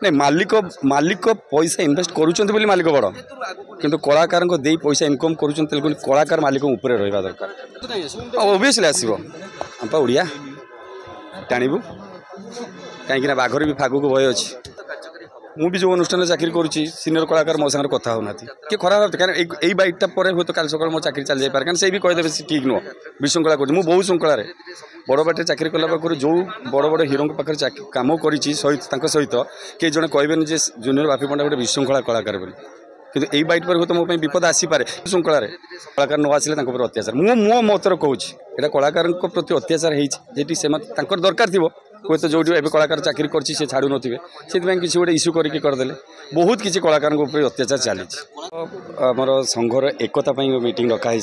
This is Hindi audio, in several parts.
नहीं मालिक मालिक पैसा इनवेस्ट करुँच मालिक बड़ किंतु कलाकार को दे पैसा इनकम करुँच कलाकार मालिक ऊपर रहा दरकार ओबियसली आसो हम ओडिया टाणबू कहीं बाघर भी फागू को भय अच्छी मुझे जो अनुष्ठान चाकरी करुँची सीनियर कलाकार मो सागर कथा होना कि खराब कारण यही बाइटा पर हूँ तो काल सकाल मो चाकरी चल जाए कारण से भी कहीदेवे ठीक नुह विशृंखला कर बहुत श्रृंखलार बड़ बाटे चाकरी कला पाखर जो बड़ बड़ हिरो पाखे कम कर सहित किए जड़े कहबेनि जे जूनियर बापी पंडा गोटे विशृंखला कलाकार बोली किंतु यही बाइट पर हूँ तो मो विपद आसीपे श्रृंखलार कलाकार न आसिले अत्याचार मो मतर कहूँ यहाँ कलाकार प्रति अत्याचार होती से दरकार थी हुए तो जो कलाकार चाकरी कर छाड़ू नो से किसी गोटे इश्यू करदे बहुत किसी कलाकार अत्याचार चली आमर संघर एकता मीटिंग रखाई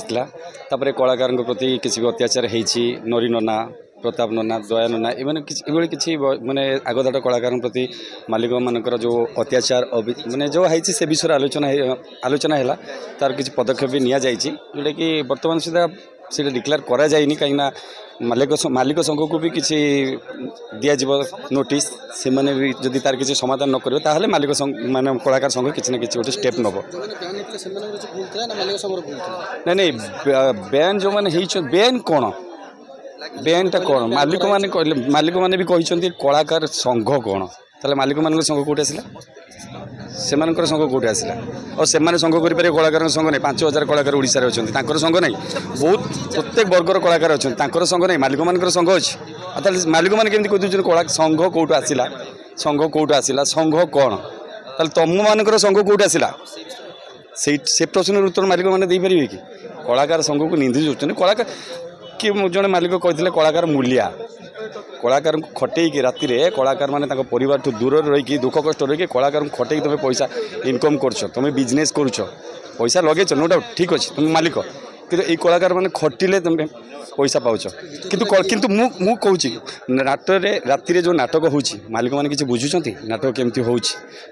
कलाकार प्रति किसी अत्याचार होती नरी नना प्रताप नना दया नना ये किसी मानने आगधाट कलाकार प्रति मालिक मानकर जो अत्याचार मानने जो है से विषय आलोचना है तार किसी पदक्षेप भी नि जोटा कि बर्तमान सुधा से डिक्लेयर करा जाइनी कहीं मालिक संघ को भी किसी दिज्व नोटिस से मैंने भी जदि तार किसी समाधान न करेंगे ताहले मालिक माने कलाकार संघ किसी न किसी गोटे स्टेप नब नहीं नहीं बैन जो मैंने बैन कौन बैनटा कौन मालिक माने भी कहते कलाकार संघ कौन ताले मालिक मान संघ कौटे आसला से संघ कौटे आसला और से संघ करें कलाकार संघ नहीं 5000 कलाकार ओडिशा रे अच्छा संघ नहीं बहुत प्रत्येक वर्गर कलाकार अच्छा संघ नहीं मालिक मान संघ अच्छे मालिक मैंने केमती कहते कला संघ कौटू आसला संघ कौटू आसला संघ कौन ताल तुम मान संघ कौटू आसला से प्रश्न उत्तर मालिक मैंने देपारे कि कलाकार संघ को निंदी कलाकार किए जड़े मालिक कहते कलाकार मूलिया कलाकार खटेक राति कलाकार माने परिवार ठू दूर रही दुख कष्ट रही कलाकार खटेक तुम पैसा इनकम कर तुम बिजनेस करुच पैसा लगे नो डाउट ठीक अच्छे तुम मालिक कि कलाकार मैंने खटिले तुम पैसा पाच किंतु मु कहूँ नाटरे राति जो नाटक हो मालिक मैंने किसी बुझुंट नाटक केमती हो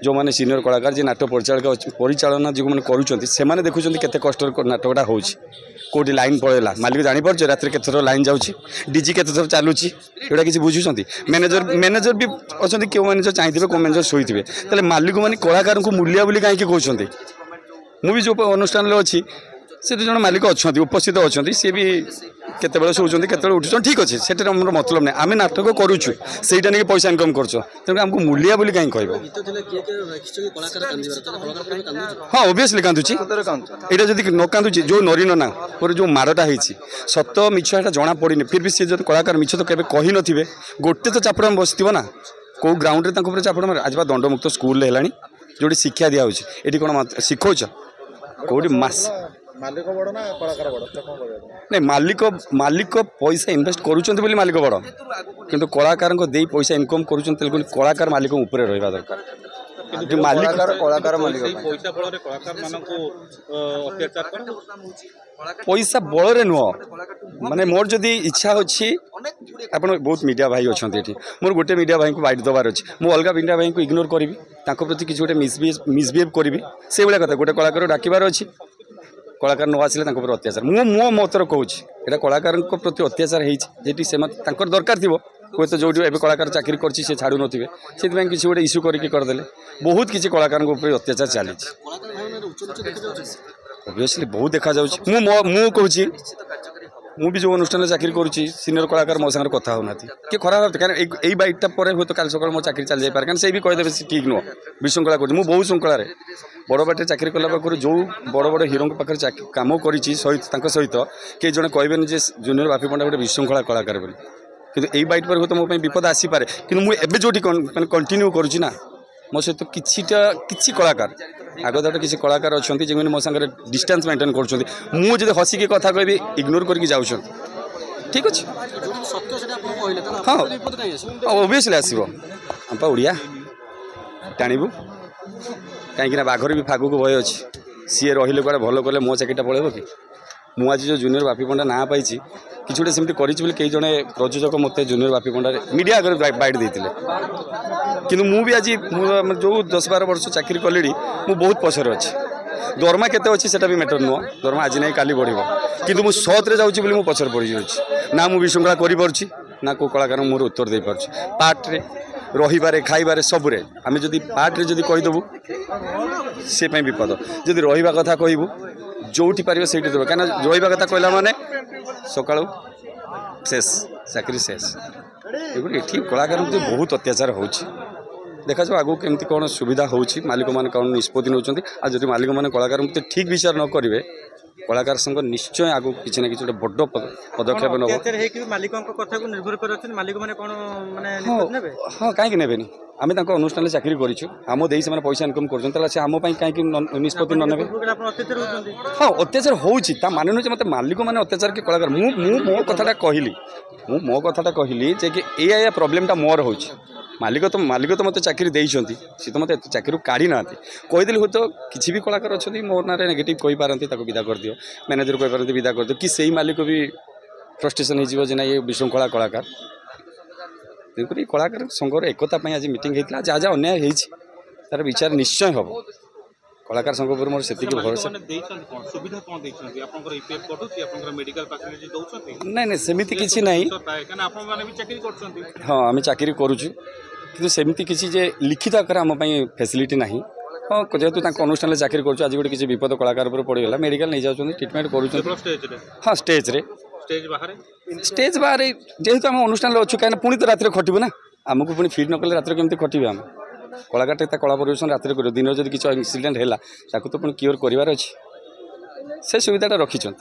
जो मैंने सीनियर कलाकार जी नाटक परिचालना जो मैंने करुँच देखुं के कष्ट नाटकटा हो कौटी लाइन पड़ेगा मालिक जापर रात के लाइन जाऊँगी डीजी के चलुची एटा किसी बुझुंट मैनेजर भी अच्छा क्यों मैनेजर चाहिए कौ मैनेजर शोथे तेल मालिक मैंने कलाकार को मूल्य बोली कहीं कहते मुझे जो अनुष्ठान अच्छी से जो मालिक अच्छा उपस्थित अच्छा सी भी केतबेले शोचुं केतबेले उठुं ठीक अच्छे से मतलब नहीं आम नाटक करुचु से पैसा इनकम कर तेणु आमको मूल्य बोली कहीं कह हाँ ओबियसली कांदुची यहाँ जब न कांदुची जो नरी नना पर जो मारटा होती सत मिछ यहाँ जना पड़नी फिर भी सी जो कलाकार मिछ तो केवे कही नथिबे गोटे तो चापड़ा बस ना कौ ग्राउंड में चापड़ा मारे आज दंडमुक्त स्कूल है जो शिक्षा दिखाई ये कौन शिखौच कौटी मस मालिक बड़ ना कलाकार बड़ नहीं मालिक पैसा इनवेस्ट करुँच मालिक बड़ किंतु कलाकार को दे पैसा इनकम करुँच कलाकार मालिक ऊपर रहा दरकार मालिक कलाकार मालिक पैसा बल नुह माने मोर जदि इच्छा अच्छी आप बहुत मीडिया भाई अच्छा ये मोर गोटे मीडिया भाई को बाइट दबार अच्छे मुझे अलग मीडिया भाई को इग्नोर करी प्रति किसी गोटे मिसबिहेव करी से भाया कथा गोटे कलाकार डाकबार अच्छी कलाकार न आसिले अत्याचार मो मतर कहूँ यहाँ कलाकार प्रति अत्याचार होती से दरकार थी हुए तो जो कलाकार चाकरी कर छाड़ू नो से किसी गोटे इश्यू करदे बहुत किसी कलाकार अत्याचार चली ओबियसली बहुत देखा कहूँ मुझे जो अनुष्ठान चाकरी करुँची सीनियर कलाकार मो सागर कथा होना कि खराब कारण यही बाइटा पर हूँ तो काल सकाल मो चाकरी चल जाए कारण से भी कहीदेवे ठीक नुह विशृंखला कर बहुत श्रृंखलार बड़ बाटे चाकरी कला पाखर जो बड़ बड़ हिरो पाखे कम कर सहित किए जड़े कहबेनि जे जूनियर बापी पंडा गोटे विशृंखला कलाकार बोली किंतु यही बाइट पर हूँ तो मो विपद आसीपे कि मुझे जो कंटिन्यू करुँच मो सहित किसी कलाकार आगधाट किसी कलाकार अच्छा जो मो सागर डिस्टेंस मेंटेन कर हसिकी कथा कह इग्नोर करके जाऊँ ठीक अच्छे हाँ ओबियसली आसो हम ओडिया टाणबू कहीं बाघर भी फागू को भय अच्छी सी रही कड़े भल कले मो चाकरीटा पड़ेब कि मुझे जो जूनियर बापी पंडा ना पाई किसी गोटे सेमती करी कई जड़े प्रयोजक मत जूनियर बापी पंडा मीडिया आगे बाइट देते कि मुझे आज जो 10-12 वर्ष चाकरी कले मु बहुत पछर अच्छे दरमा केते अच्छी से भी मैटर नुह दरमा आज नहीं काली बढ़ कि मुझे सत्रे जाऊँगी पछर पड़ जाऊँ ना मुझे विशृंखला कर ना को कलाकार मोर उत्तर दे पार्टे रही खाइबारे सबुरे आम जदि पार्टे जदि कहीदेबू से विपद जदि रहा कथा कहबू जोटी पार से देव कहीं रहा कथा कहला माने सका शेष चाकरी शेष ये कलाकार बहुत अत्याचार हो देखा जाओ आगू केमती कौन सुविधा होची मालिक मैंने कौन निष्पत्ति नौ जदि मालिक मैंने कलाकार ठीक विचार न करेंगे कलाकार संघ निश्चय आगू किसी ना कि बड़ पदक्षेप नब हाँ कहीं नेबेनि आम अनुष्ठान चाकरी करूँ दे से पैसा इनकम कर कहीं निष्पत्ति न ने हाँ अत्याचार होची मान नुहे मत मालिक मैंने अत्याचार कि कलाकार मो कथाटा कहली मो कथाटा कहली जे कि या प्रोब्लेमटा मोर हो मालिक तो मत चाकरी देइछंती सी तो मत चाकरी काढ़ी ना कहीदेली हूँ तो किसी भी कलाकार अच्छा मोर ना नेगेटिव कही पारती विदा कर दियो मैनेजर कही पारती विदा कर दियो कि सही मालिक भी फ्रस्ट्रेशन हो ना ये विशृंखला कलाकार तेणुक कलाकार संघर एकता आज मीटिंग होता जहाँ जहाँ अन्याय होती तार विचार निश्चय हम कलाकार संघ पर मोर से भरोसा नहीं सेमती किसी ना हाँ आम चाकरी करुचु कि सेमती किसी जे लिखित आकार आम फैसिलिटी ना हाँ जेहेतु अनुष्ठान चाकरी करुँ आज गोटे किसी विपद कलाकार पर पड़गला मेडिकल नहीं जाऊँ ट्रिटमेंट कर हाँ स्टेज बाहर जेहेतु आम अनुष्ठान अच्छु कहीं पुणी तो रात खटबू ना आमको पुणी फिट न कले रात केमती खटबे आम कलाकार कला परिवेशन रात कर दिन जब किसी एक्सीडेंट है तो पुणी क्योर करार अच्छे से सुविधाटा रखिंट।